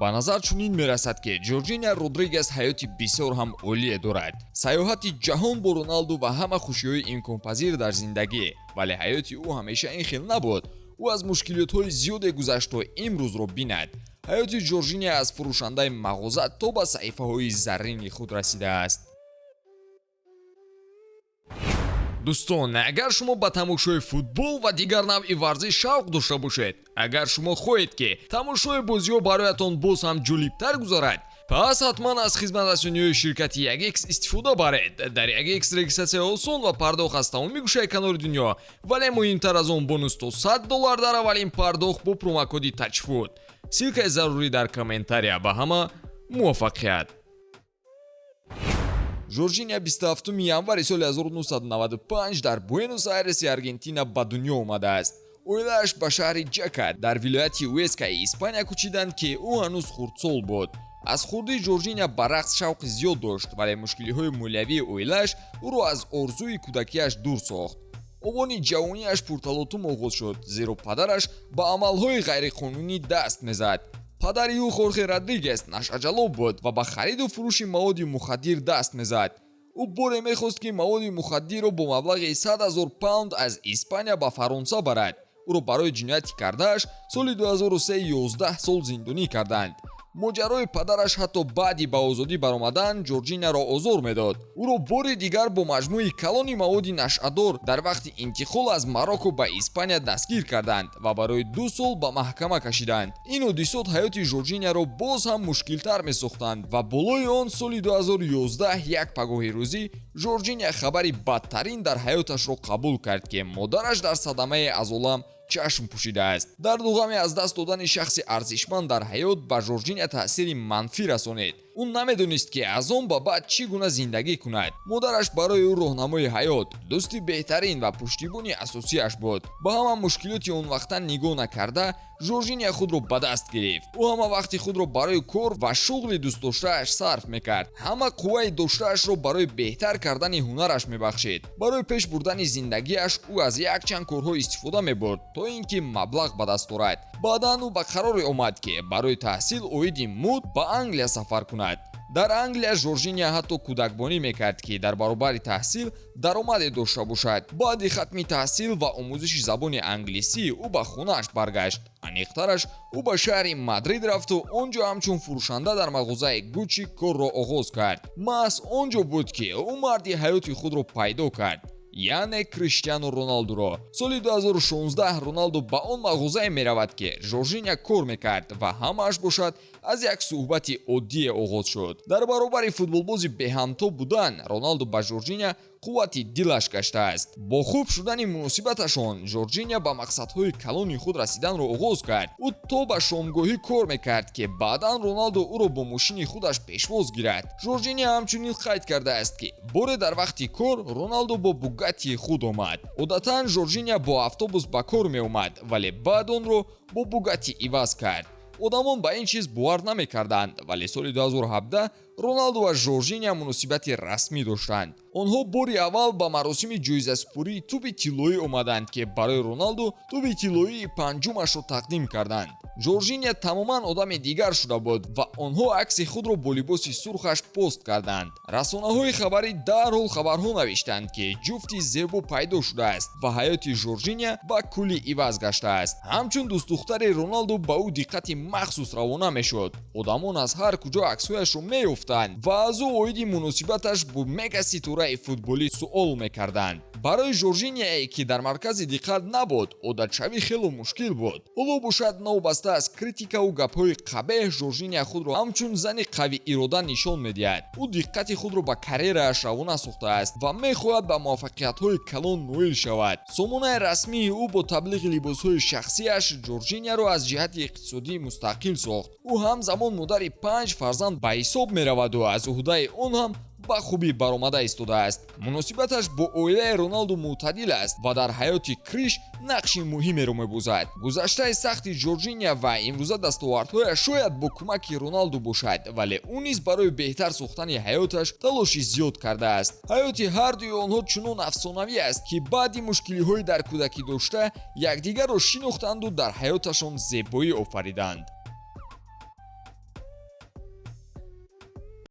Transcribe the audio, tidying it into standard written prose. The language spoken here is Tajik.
ба назар чунин мерасад ки Жоржиня Родригес ҳаёти бисёр ҳам олие дорад. Саёҳати ҷаҳон бо Роналду ва ҳама хушиҳои имконпазир дар зиндагӣ, вале ҳаёти ӯ ҳамеша ин хел набуд. ӯ аз мушкилотҳои зиёде гузашт то имрӯзро бинад. ҳаёти Жоржиня аз фурӯшандаи мағоза то ба саҳифаҳои заррини худ расидааст. дӯстон, агар шумо ба тамошои футбол ва дигар навъи варзиш шавқ дошта бошед, агар шумо хоҳед ки тамошои бозиҳо бароятон боз ҳам ҷолибтар гузарад, пас ҳатман аз хизматрасониҳои ширкати 1x истифода баред. Дар 1x регистратсия осон ва пардохт аз тамоми гӯшаи канори дунё, вале муҳимтар аз он бонус то $100 дар аввалин пардохт бо промокоди тачфут. силкаи зарурӣ дар комментария. Ба ҳама муваффақият. Жоржиня 27 январи соли 1995 дар Буэнос-Айреси Аргентина ба дунё омадааст. оилааш ба шаҳри Ҷака дар вилояти Уэскаи Испания кӯчиданд ки ӯ ҳанӯз хурдсол буд. аз хурдии Жоржиня ба рақс шавқи зиёд дошт, вале мушкилиҳои молиявии оилааш ӯро аз орзуи кӯдакиаш дур сохт. овони ҷавониаш пурталотум оғоз шуд, зеро падараш ба амалҳои ғайриқонунӣ даст мезад. падари ӯ Хорхе Родригес нашъаҷалоб буд ва ба хариду фурӯши маводи мухаддир даст мезад. ӯ боре мехост ки маводи мухаддирро бо маблағи $100,000 аз Испания ба Фаронса барад. ӯро барои ҷинояти кардааш соли 2003 11 сол зиндонӣ карданд. моҷарои падараш ҳатто баъди ба озодӣ баромадан Жоржиняро озор медод. ӯро бори дигар бо маҷмӯи калони маводи нашъадор дар вақти интиқол аз Марокко ба Испания дастгир карданд ва барои 2 сол ба маҳкама кашиданд. ин ҳодисот ҳаёти Жоржиняро боз ҳам мушкилтар месохтанд ва болои он соли 2011 як пагоҳи рӯзӣ Жоржиня хабари бадтарин дар ҳаёташро қабул кард ки модараш дар садамаи аз олам чашм пӯшидааст. дарду ғаме аз даст додани шахси арзишманд дар ҳаёт ба Жоржиня таъсири манфӣ расонид. ӯ намедонист ки аз он ба баъд чӣ гуна зиндагӣ кунад. модараш барои ӯ роҳнамои ҳаёт, дӯсти беҳтарин ва пуштибони асосияш буд. ба ҳама мушкилоти он вақта нигоҳ накарда, Жоржиня худро ба даст гирифт. ӯ ҳама вақти худро барои кор ва шуғли дӯстдоштааш сарф мекард. ҳама қувваи доштаашро барои беҳтар кардани ҳунараш мебахшид. барои пеш бурдани зиндагиаш ӯ аз якчанд корҳо истифода мебурд то ин ки маблағ ба даст орад. баъдан ӯ ба қароре омад ки барои таҳсил оиди муд ба Англия сафар кунад. дар Англия Жоржиня ҳатто кӯдакбонӣ мекард ки дар баробари таҳсил даромаде дошта бошад. баъди хатми таҳсил ва омӯзиши забони англисӣ ӯ ба хонааш баргашт. аниқтараш, ӯ ба шаҳри Мадрид рафту онҷо ҳамчун фурӯшанда дар мағозаи Гуччи корро оғоз кард. маҳз онҷо буд ки ӯ марди ҳаёти худро пайдо кард, яъне Криштиану Роналдуро. соли 2016 Роналду ба он мағозае меравад ки Жоржиня кор мекард ва ҳамааш бошад аз як суҳбати оддие оғоз шуд. дар баробари футболбози беҳамто будан Роналду ба Жоржиня қуввати дилаш гаштааст. бо хуб шудани муносибаташон Жоржиня ба мақсадҳои калони худ расиданро оғоз кард. ӯ то ба шомгоҳӣ кор мекард ки баъдан Роналду ӯро бо мошини худаш пешвоз гирад. Жоржиня ҳамчунин қайд кардааст ки боре дар вақти кор Роналду бо Бугаттии худ омад. одатан Жоржиня бо автобус ба кор меомад, вале баъд онро бо Бугатти иваз кард. одамон ба ин чиз бовар намекарданд, вале соли 2017 Роналду ва Жоржиня муносибати расмӣ доштанд. онҳо бори аввал ба маросими ҷоизасупории тӯби тиллоӣ омаданд ки барои Роналду тӯби тиллоии панҷумашро тақдим карданд. Жоржиня тамоман одами дигар шуда буд ва онҳо акси худро бо либоси сурхаш пост карданд. расонаҳои хабарӣ дарҳол хабарҳо навиштанд ки ҷуфти зебо пайдо шудааст ва ҳаёти Жоржиня ба кулли иваз гаштааст. ҳамчун дӯстдухтари Роналду ба ӯ диққати махсус равона мешуд. одамон аз ҳар куҷо аксҳояшро меёфтанд ва аз ӯ оиди муносибаташ бо мегаситораи футболӣ суол мекарданд. барои Жоржиняе ки дар маркази диққат набуд, одатшавӣ хело мушкил буд. ҳоло бошад новбаста аз критикаву гапҳои қабеҳ Жоржиня худро ҳамчун зани қавиирода нишон медиҳад. ӯ диққати худро ба карьерааш равона сохтааст ва мехоҳад ба муваффақиятҳои калон ноил шавад. сомонаи расмии ӯ бо таблиғи либосҳои шахсияш Жоржиняро аз ҷиҳати иқтисодӣ мустақил сохт. ӯ ҳамзамон модари 5 фарзанд ба ҳисоб мераваду аз уҳдаи он ҳам ба хубӣ баромада истодааст. муносибаташ бо оилаи Роналду мӯътадил аст ва дар ҳаёти Криш нақши муҳимеро мебозад. гузаштаи сахти Жоржиня ва имрӯза дастовардҳояш шояд бо кӯмаки Роналду бошад, вале ӯ низ барои беҳтар сохтани ҳаёташ талоши зиёд кардааст. ҳаёти ҳардуи онҳо чунон афсонавӣ аст ки баъди мушкилиҳои дар кӯдакӣ дошта якдигарро шинохтанду дар ҳаёташон зебоӣ офариданд.